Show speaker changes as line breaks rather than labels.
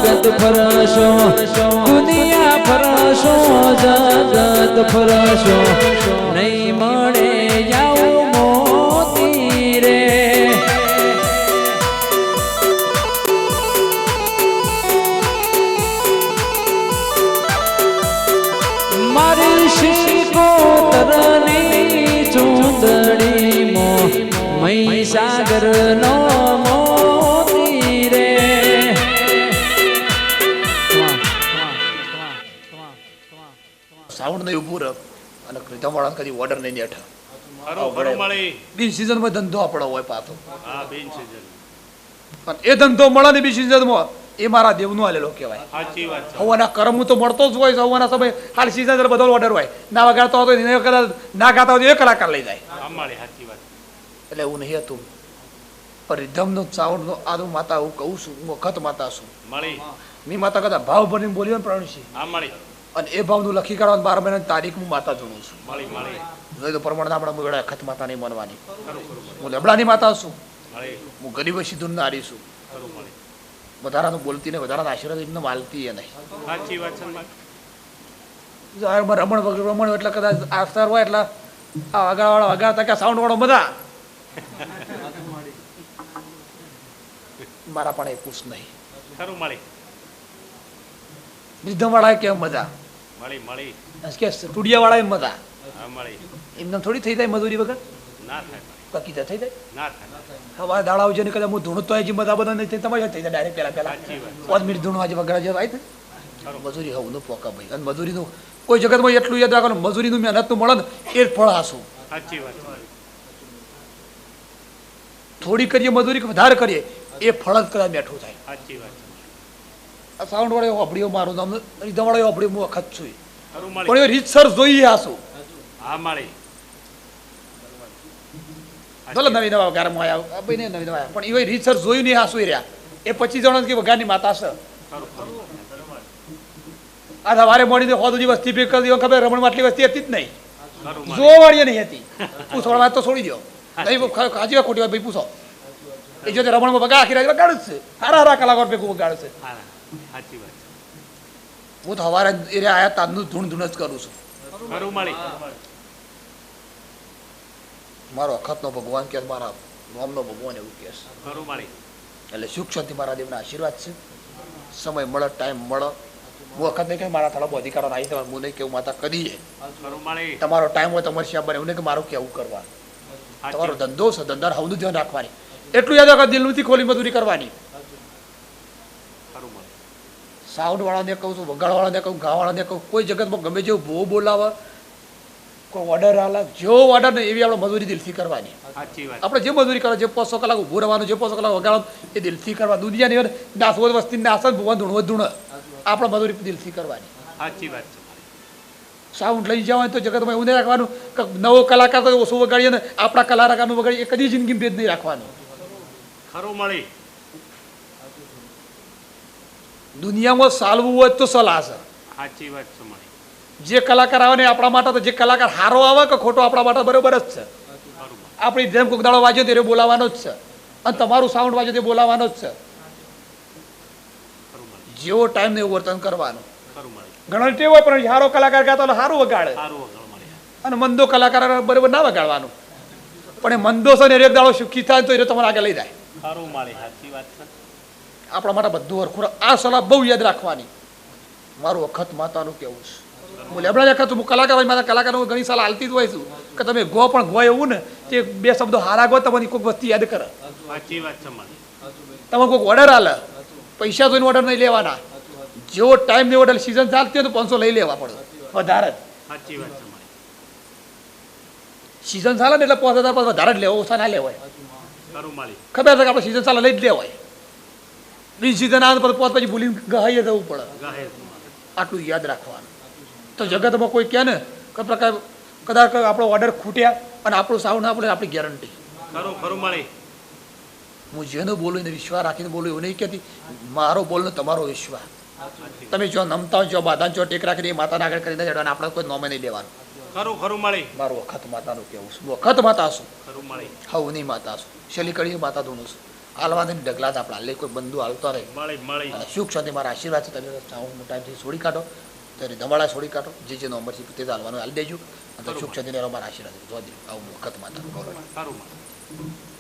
જગત ફરશો દુનિયા ફરશો જગત ફરશો નહીં મળે જાઓ મોતી રે મારી શિકોતરની ચૂંદડી મો મહીસાગર નો મોતી રે
સાઉન્ડ નહીં ઉભું રહ અને ધમાડા કદી ઓર્ડર નહીં બેઠા બિન સિઝન માં ધંધો આપણો હોય પાછો પણ એ ધંધો મળે ને બિન સિઝન માં એ મારા દેવનો આલેલો કહેવાય. સાચી વાત છે. હવાના કર્મ તો મળતો જ હોય. હવાના સમય હાલ સીઝન બધો ઓર્ડર હોય. ના વગાડતો હોય તો ના ગાતા હોય તો 1 કલાકાર લઈ જાય. સાચી વાત. એટલે એવું નહીં હતું. પણ રિધમનો સાઉન્ડનો આદુ માતા હું કહું છું, હું વખત માતા છું. મળી. મી માતા કદા ભાવ ભરીને બોલ્યો ને પ્રણશી. હા મળી. અને એ ભાવનું લખી કાઢવાનું 12 મહિનાની તારીખ હું માતા જોઉં છું. મળી મળી. જોઈ તો પ્રમાણે આપણે મુગડા વખત માતા નહીં માનવાની. હું લબડાની માતા છું. મળી. હું ગરીબ સિદ્ધુન નારી છું. વધારાનું બોલતી ને વધારાના આશીર્વાદ એમને માલતી એ નહીં. સાચી વાત છે. રમણ એટલે કદાચ આસ્તર હોય એટલે આ વગાડવાળા વગાડતા કે સાઉન્ડ વાળો બધા મારા પણ એ પૂછ નહીં. ખરું મળી. રીધમ વાળા કેમ મજા મળી મળી કે સ્ટુડિયો વાળા એમ મજા મળી. એમને થોડી થઈ જાય મજૂરી વગર ના થાય. બાકી તો થઈ જાય ના થાય. હવા દાડા છે ને કદાચ હું ધૂણું તો જ બધા બધા નહીં તમારે થઈ જાય ડાયરેક્ટ પહેલા 5 મિનિટ ધૂણું આજે વગર જે ભાઈ મજૂરી હવનું પોકા ભાઈ. અને મજૂરીનું કોઈ જગતમાં એટલું યાદ રાખવાનું મજૂરીનું મહેનતનું મળે ને એ જ ફળ હાસું. સાચી વાત. થોડી કરીએ મજૂરી વધારે કરીએ એ ફળ જ કદાચ બેઠું થાય. સાચી વાત. આ સાઉન્ડ વાળો અપડીઓ મારું નામ રીધમ વાળો અપડીઓ હું વખત છું પણ એ રીતસર જોઈએ હાસું. હા મળી. ભલે નવી નવા વગારમાં આવ્યા ભાઈ ને નવી નવા આવ્યા પણ એ રીતસર જોયું નહીં હાસું રહ્યા. એ 25 જણા કે વગારની માતા છે. આ સવારે મળીને હોદુજી વસ્તી ભેગ કરી દીધો. ખબર રમણ માટલી વસ્તી હતી જ નહીં. જોવા વાળી નહીં હતી. પૂછવા વાત તો છોડી દો. હાજી ખોટી વાત ભાઈ પૂછો. એ જો રમણમાં વગા આખી રાત વગાડ છે. હારા કલાકાર ભેગું વગાડ છે. હું તો સવારે એ આયા તારનું ધૂણ ધૂણ જ કરું છું. મારો અખતનો ભગવાન કે મારા નોમનો ભગવાન એવું કહે છે. એટલે સુખ શાંતિ મારા દેવના આશીર્વાદ છે. સમય મળે ટાઈમ મળે હું વખત નહીં કે મારા થોડા અધિકારો આવી તમારે હું નહીં કેવું માતા કરીએ. તમારો ટાઈમ હોય તમારે શ્યામ બને એવું નહીં કે મારું કેવું કરવા. તમારો ધંધો છે ધંધા હવનું ધ્યાન રાખવાની. એટલું યાદ રાખો દિલથી ખોલી મજૂરી કરવાની. સાઉન્ડ વાળાને કહું છું, વગાડવાળાને કહું, ગાવાળાને કહું, કોઈ જગતમાં ગમે જેવું બહુ બોલાવે કોઈ ઓર્ડર આલે જેવો ઓર્ડર ને એવી આપણે મજૂરી દિલથી કરવાની. આપણે જે મજૂરી કરે જે 500 કલાક ઊભું રહેવાનું જે 500 કલાક વગાડવાનું એ દિલથી કરવા. દુનિયાની નાસવત વસ્તી નાસત ભુવન ધૂણવત ધૂણ આપણે મજૂરી દિલથી કરવાની. સાચી વાત છે. સાઉન્ડ લઈ જવાનું તો જગતમાં એવું નહીં રાખવાનું કે નવો કલાકાર તો ઓછું વગાડીએ ને આપણા કલાકારનું વગાડીએ એ કદી જિંદગી ભેદ નહીં રાખવાનું. ખરું મળી. દુનિયામાં ચાલવું હોય તો સલાહ છે. સાચી વાત છે. જે કલાકાર આવે ને આપણા માટે તો જે કલાકાર સારો આવે કે ખોટો આપણા માટે બરોબર જ છે. આપણી જેમ કોક દાડો વાજ્યો તે બોલાવાનો જ છે અને તમારું સાઉન્ડ વાજ્યો તે બોલાવાનો જ છે. જેવો ટાઈમ ને એવું વર્તન કરવાનું. ઘણા ટેવ હોય પણ સારો કલાકાર ગાતો સારું વગાડે અને મંદો કલાકાર બરોબર ના વગાડવાનું. પણ એ મંદો છે ને એક દાડો સુખી થાય તો એ તમારે આગળ લઈ જાય. આપણા માટે બધું હરખું. આ સલાહ બહુ યાદ રાખવાની. મારું વખત માતાનું કેવું છે. હું લેબડા વખત હું કલાકાર હોય મારા કલાકારો ઘણી સાલ હાલતી જ હોય છું કે તમે ગો પણ ગો એવું ને તે 2 શબ્દો હારા ગો તમને કોઈક વસ્તી યાદ કરે. સાચી વાત છે. તમે કોઈક ઓર્ડર આલે પૈસા જોઈને ઓર્ડર નહીં લેવાના. જેવો ટાઈમ ને ઓર્ડર સિઝન ચાલતી હોય તો 500 લઈ લેવા પડે વધારે. સાચી વાત છે. સિઝન ચાલે ને એટલે 5000 વધારે જ લેવો ઓછા ના લેવાય. ખબર છે કે આપણે સિઝન ચાલે લઈ જ લેવાય. બિન સિઝન આવે તો પછી ભૂલીને ગહાઈએ જવું પડે. આટલું યાદ રાખવાનું. તો જગતમાં કોઈ કહે ને કદાચ આપણો ઓર્ડર ખૂટ્યા અને આપણું સાઉન્ડ ના પડે આપણી ગેરંટી. હું જેનો બોલું એને વિશ્વાસ રાખીને બોલું એવું નહીં કહેતી. મારો બોલનો તમારો વિશ્વાસ. તમે જો નમતા હોય જો બાધા જો ટેક રાખીને એ માતાને આગળ કરીને જડવાનું આપણે કોઈ નોમે નહીં લેવાનું. મારું વખત માતાનું કેવું છું. વખત માતા છું. હવની માતા છું. શેલી કડી માતા ધૂણું છું. હાલવા દે ઢગલા તો આપણે હાલે કોઈ બંધુ હાલતો રહે અને સુખ શાંતિ મારા આશીર્વાદ છે તમે ટાઈમથી છોડી કાઢો ત્યારે ધમાડા છોડી કાઢો જે નંબર છે તે હાલવાનું હાલ દેજો અને સુખ શાંતિને મારા આશીર્વાદ જો આવું વખત માતા
સારું